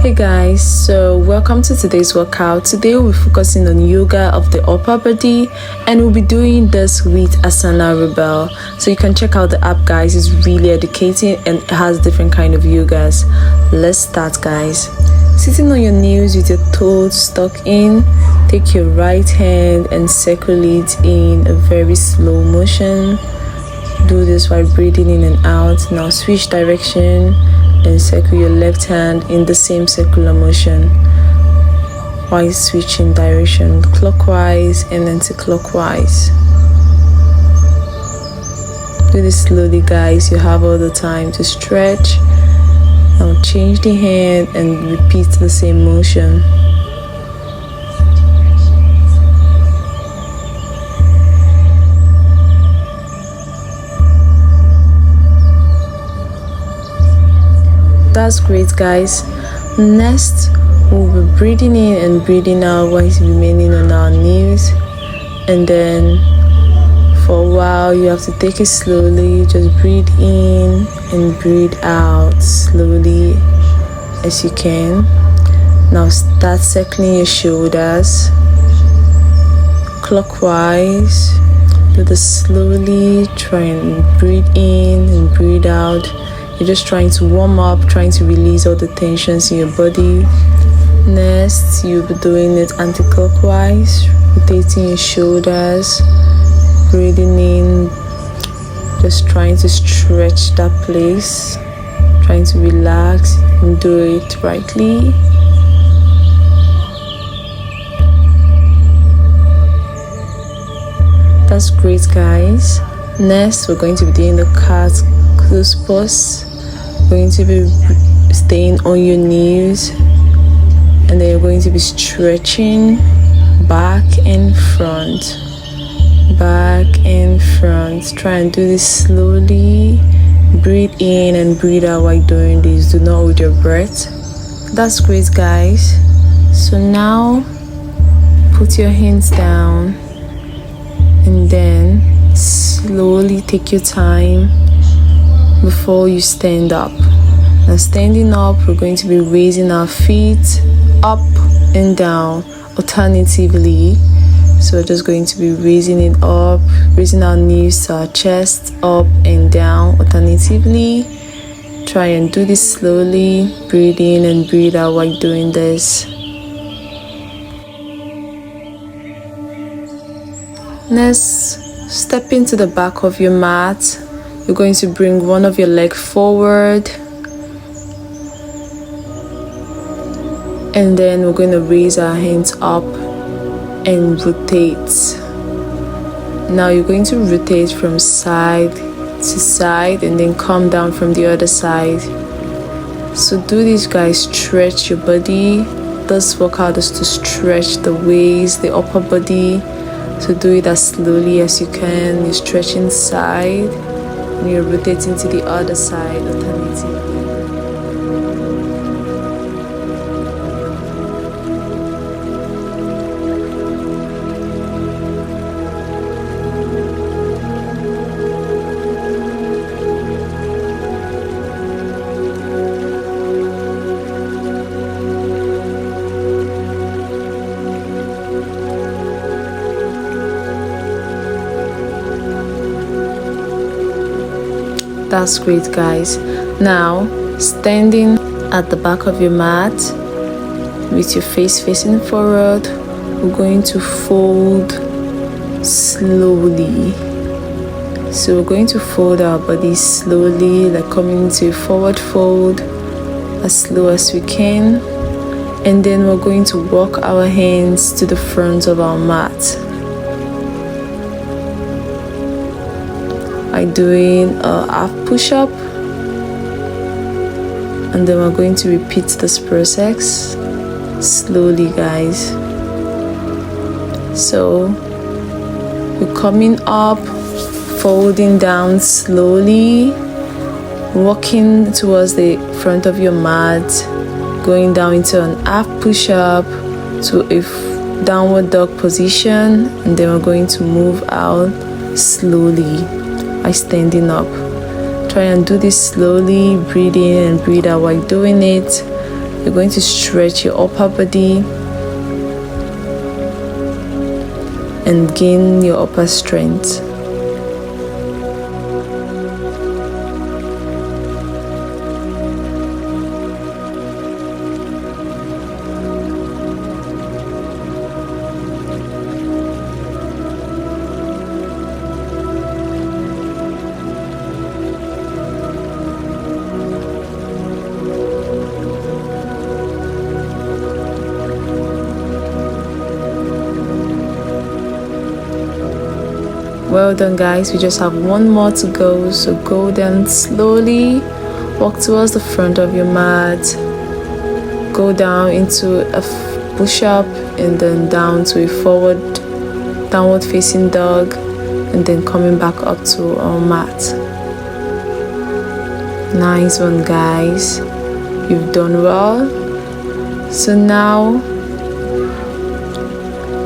Hey guys, so welcome to today's workout. Today we'll be focusing on yoga of the upper body, and we'll be doing this with Asana Rebel. So you can check out the app, guys. It's really educating and it has different kind of yogas. Let's start, guys. Sitting on your knees with your toes stuck in, take your right hand and circle it in a very slow motion. Do this while breathing in and out. Now switch direction and circle your left hand in the same circular motion while switching direction clockwise and anti-clockwise. Do this slowly, guys. You have all the time to stretch. Now change the hand and repeat the same motion. That's great, guys. Next, we'll be breathing in and breathing out while remaining on our knees. And then for a while, you have to take it slowly. Just breathe in and breathe out slowly as you can. Now start circling your shoulders clockwise. Do this slowly. Try and breathe in and breathe out. You're just trying to warm up, trying to release all the tensions in your body. Next, you'll be doing it anti-clockwise, rotating your shoulders, breathing in, just trying to stretch that place, trying to relax and do it rightly. That's great, guys. Next, we're going to be doing the cat close pose. Going to be staying on your knees, and then you're going to be stretching back and front, back and front. Try and do this slowly. Breathe in and breathe out while doing this. Do not hold your breath. That's great, guys. So now put your hands down and then slowly take your time before you stand up. Now standing up, we're going to be raising our feet up and down alternatively. So we're just going to be raising it up, raising our knees to our chest, up and down alternatively. Try and do this slowly. Breathe in and breathe out while doing this. Next, step into the back of your mat. You're going to bring one of your legs forward, and then we're going to raise our hands up and rotate. Now you're going to rotate from side to side and then come down from the other side. So do this, guys. Stretch your body. This workout is to stretch the waist, the upper body. So do it as slowly as you can. You're stretching side and you're rotating to the other side alternatively. That's great, guys. Now, standing at the back of your mat with your face facing forward, we're going to fold slowly. So we're going to fold our body slowly, like coming into a forward fold as slow as we can. And then we're going to walk our hands to the front of our mat by doing a half push-up, and then we're going to repeat this process slowly, guys. So we're coming up, folding down slowly, walking towards the front of your mat, going down into an half push-up to a downward dog position, and then we're going to move out slowly by standing up. Try and do this slowly. Breathe in and breathe out while doing it. you're going to stretch your upper body and gain your upper strength. Well done, guys. We just have one more to go, so go down slowly, walk towards the front of your mat, go down into a push-up and then down to a forward downward facing dog, and then coming back up to our mat. Nice one, guys. You've done well. So now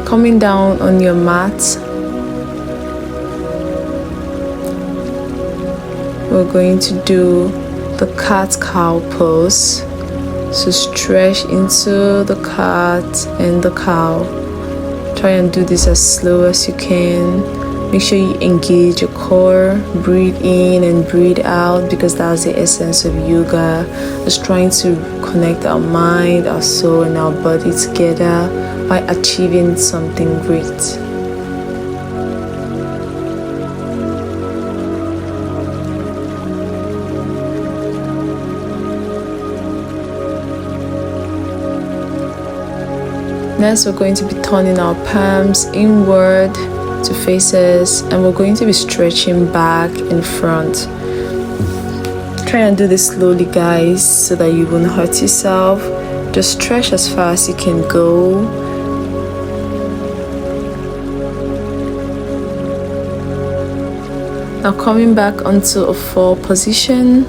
coming down on your mat, we're going to do the cat-cow pose. So stretch into the cat and the cow. Try and do this as slow as you can. Make sure you engage your core, breathe in and breathe out, because that's the essence of yoga. Just trying to connect our mind, our soul and our body together by achieving something great. Next, we're going to be turning our palms inward to face us, and we're going to be stretching back and front. Try and do this slowly, guys, so that you won't hurt yourself. Just stretch as far as you can go. Now coming back onto a fall position,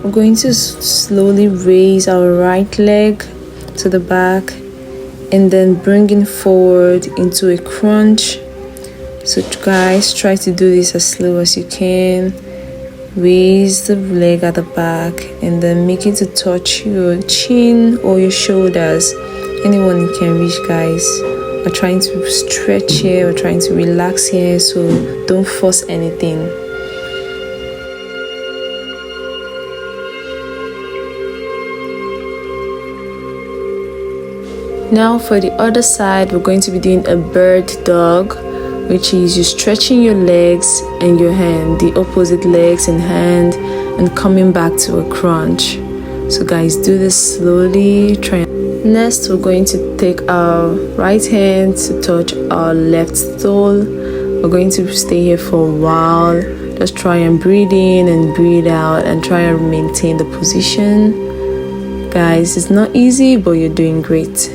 we're going to slowly raise our right leg to the back and then bringing forward into a crunch. So guys, try to do this as slow as you can. Raise the leg at the back and then make it to touch your chin or your shoulders. Anyone you can reach, guys. We're trying to stretch here, we're trying to relax here, so don't force anything. Now for the other side, we're going to be doing a bird dog, which is you stretching your legs and your hand, the opposite legs and hand, and coming back to a crunch. So guys, do this slowly. Next, we're going to take our right hand to touch our left toe. We're going to stay here for a while. Just try and breathe in and breathe out and try and maintain the position. Guys, it's not easy, but you're doing great.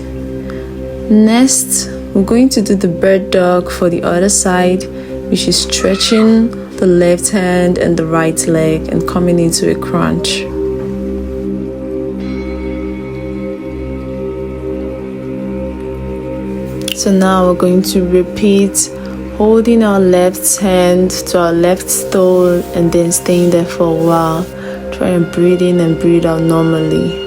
Next, we're going to do the bird dog for the other side, which is stretching the left hand and the right leg and coming into a crunch. So now we're going to repeat, holding our left hand to our left toe and then staying there for a while. Try and breathe in and breathe out normally.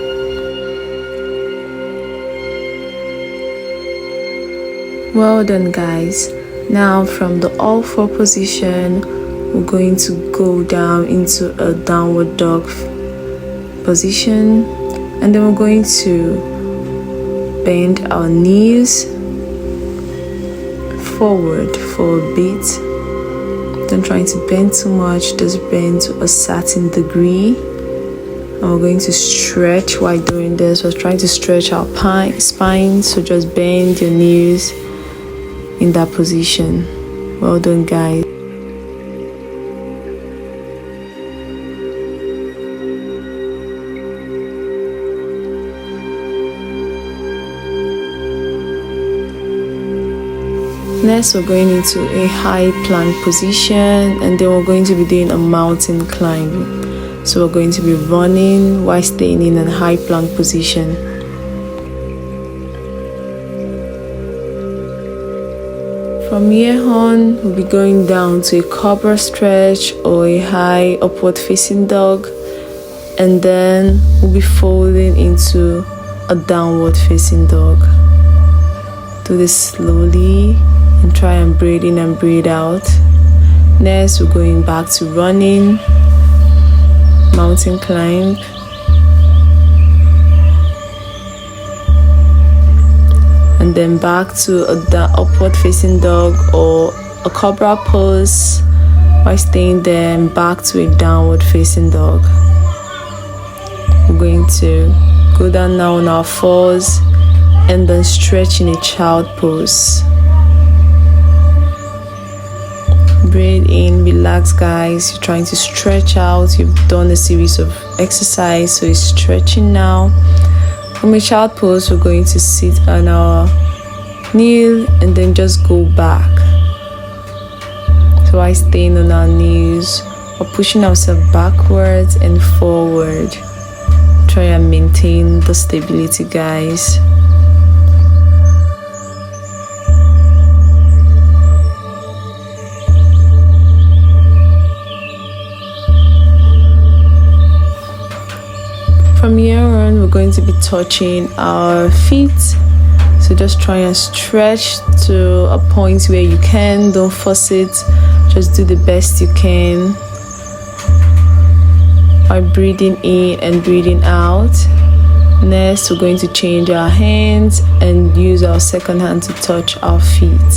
Well done, guys. Now from the all four position, we're going to go down into a downward dog position, and then we're going to bend our knees forward for a bit. Don't try to bend too much, just bend to a certain degree. And we're going to stretch while doing this. We're trying to stretch our spine, so just bend your knees in that position. Well done, guys. Next, we're going into a high plank position, and then we're going to be doing a mountain climb. So we're going to be running while staying in a high plank position. From here on, we'll be going down to a cobra stretch or a high upward facing dog. and then we'll be folding into a downward facing dog. Do this slowly and try and breathe in and breathe out. Next, we're going back to running, mountain climb, and then back to the upward facing dog or a cobra pose while staying there, and back to a downward facing dog. We're going to go down now on our fours and then stretch in a child pose. Breathe in, relax guys. You're trying to stretch out. You've done a series of exercise, so you're stretching now. From a child pose, we're going to sit on our knee and then just go back. So while staying on our knees or pushing ourselves backwards and forward, try and maintain the stability guys. From here on, we're going to be touching our feet. So just try and stretch to a point where you can. Don't force it. Just do the best you can by breathing in and breathing out. Next, we're going to change our hands and use our second hand to touch our feet.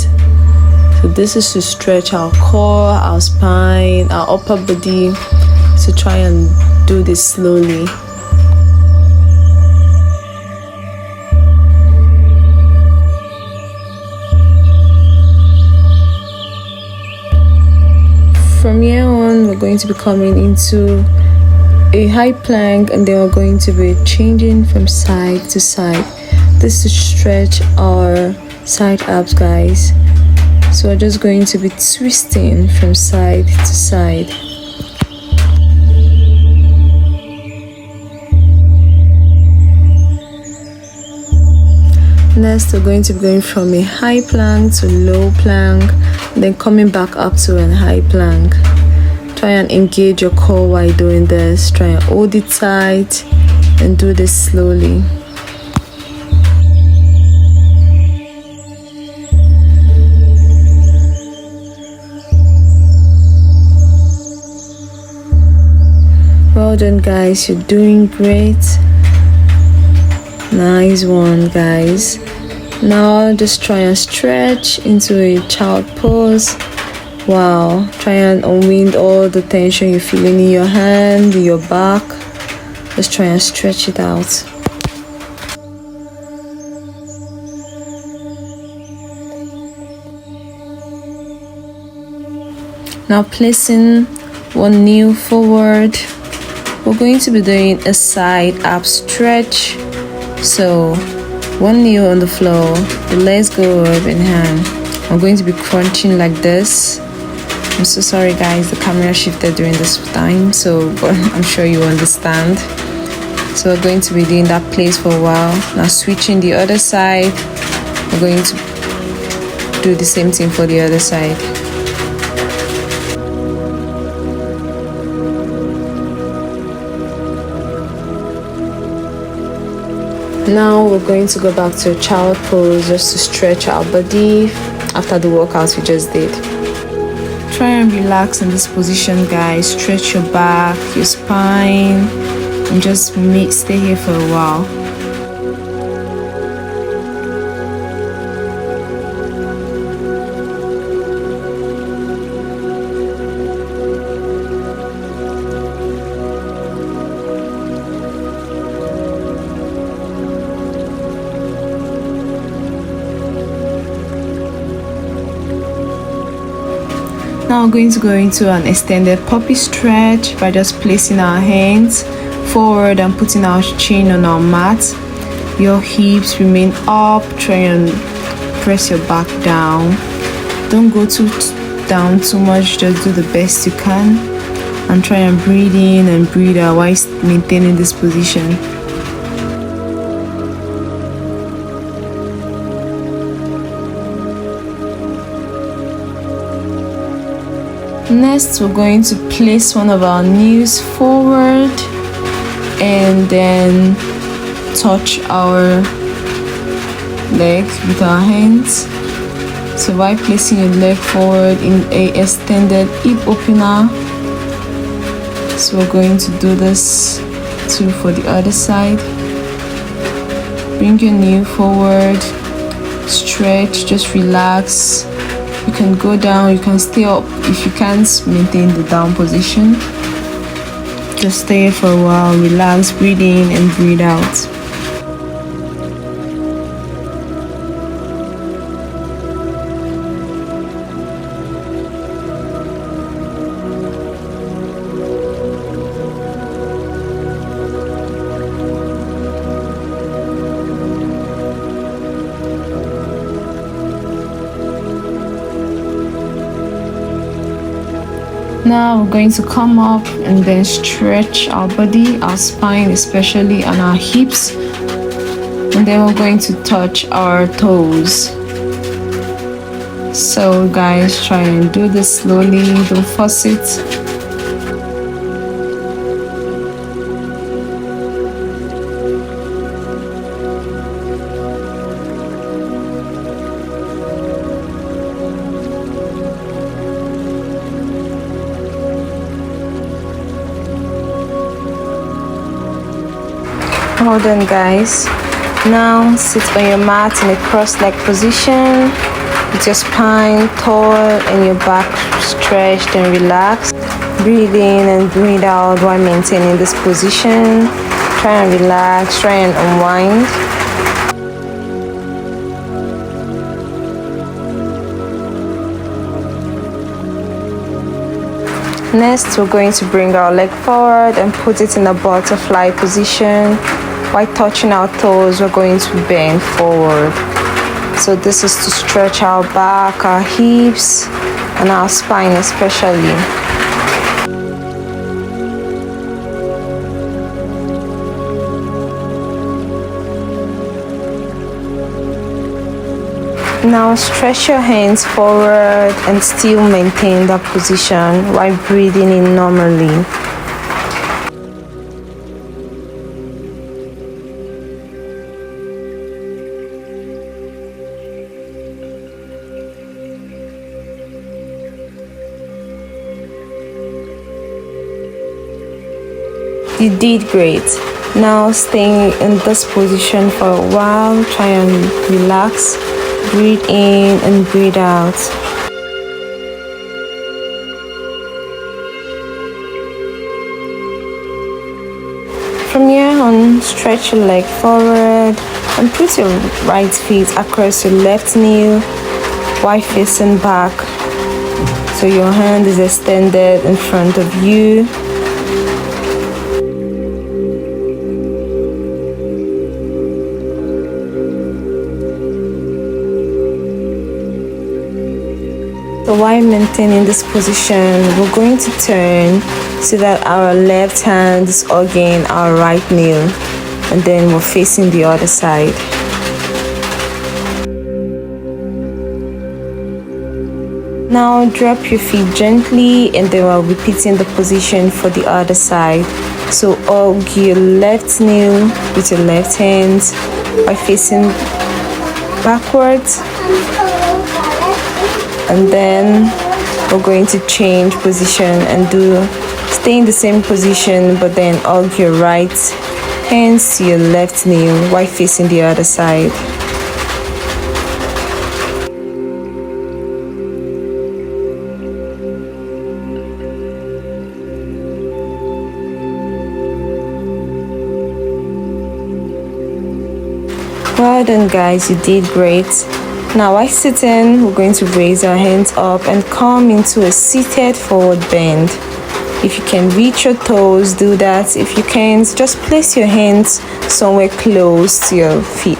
So this is to stretch our core, our spine, our upper body. So try and do this slowly. From here on, we're going to be coming into a high plank, and then we're going to be changing from side to side. This is to stretch our side abs guys. So we're just going to be twisting from side to side. Next, we're going to be going from a high plank to low plank, then coming back up to a high plank. Try and engage your core while doing this. Try and hold it tight and do this slowly. Well done guys, you're doing great. Nice one guys. Now just try and stretch into a child pose. Wow, try and unwind all the tension you're feeling in your hand, in your back. Just try and stretch it out. Now placing one knee forward, we're going to be doing a side ab stretch. So one knee on the floor, the legs go up in hand. I'm going to be crunching like this. I'm so sorry guys, the camera shifted during this time, but I'm sure you understand. So we're going to be doing that place for a while. Now switching the other side, we're going to do the same thing for the other side. Now we're going to go back to a child pose just to stretch our body after the workout we just did. Try and relax in this position guys. Stretch your back, your spine, and just stay here for a while. Now we're going to go into an extended puppy stretch by just placing our hands forward and putting our chin on our mat. Your hips remain up. Try and press your back down. Don't go down too much. Just do the best you can and try and breathe in and breathe out while maintaining this position. Next, we're going to place one of our knees forward and then touch our leg with our hands. So while placing your leg forward in a extended hip opener, so we're going to do this too for the other side. Bring your knee forward, stretch, just relax. You can go down, you can stay up. If you can't maintain the down position, just stay for a while, relax, breathe in and breathe out. Now we're going to come up and then stretch our body, our spine, especially on our hips, and then we're going to touch our toes. So guys, try and do this slowly, don't force it. Hold on guys. Now sit on your mat in a cross-leg position with your spine tall and your back stretched and relaxed. Breathe in and breathe out while maintaining this position. Try and relax, try and unwind. Next, we're going to bring our leg forward and put it in a butterfly position. While touching our toes, we're going to bend forward. So this is to stretch our back, our hips, and our spine especially. Now stretch your hands forward and still maintain that position while breathing in normally. You did great. Now staying in this position for a while, try and relax. Breathe in and breathe out. From here on, stretch your leg forward and put your right feet across your left knee while facing back. So your hand is extended in front of you. So while maintaining this position, we're going to turn so that our left hand is hugging our right knee, and then we're facing the other side. Now drop your feet gently and then we're repeating the position for the other side. So hug your left knee with your left hand by facing backwards. And then we're going to change position and stay in the same position, but then hug your right hands to your left knee while facing the other side. Well done guys, you did great. Now while sitting, we're going to raise our hands up and come into a seated forward bend. If you can reach your toes, do that. If you can't, just place your hands somewhere close to your feet.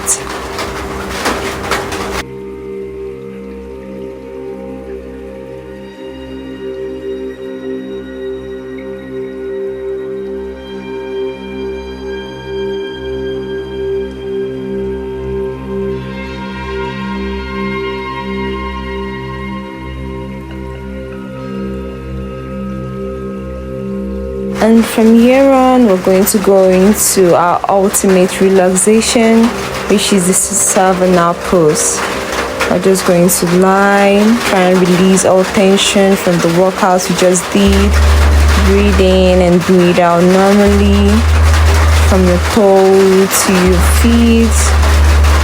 And from here on, we're going to go into our ultimate relaxation, which is the savannah pose. We're just going to lie, try and release all tension from the workouts we just did. Breathe in and breathe out normally, from your toe to your feet,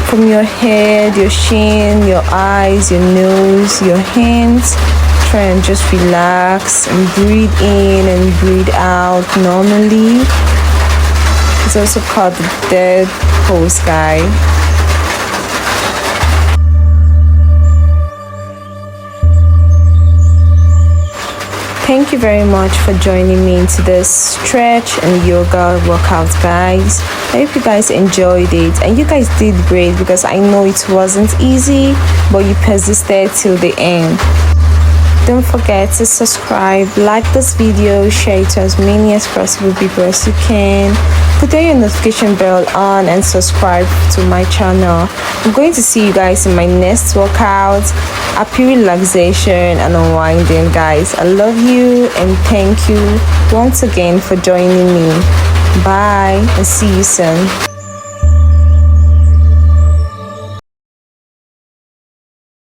from your head, your chin, your eyes, your nose, your hands. Try and just relax and breathe in and breathe out normally. It's also called the dead pose, guys. Thank you very much for joining me into this stretch and yoga workout, guys. I hope you guys enjoyed it and you guys did great, because I know it wasn't easy, but you persisted till the end. Don't forget to subscribe, like this video, share it to as many as possible people as you can. Put your notification bell on and subscribe to my channel. I'm going to see you guys in my next workout. Happy relaxation and unwinding, guys. I love you and thank you once again for joining me. Bye and see you soon.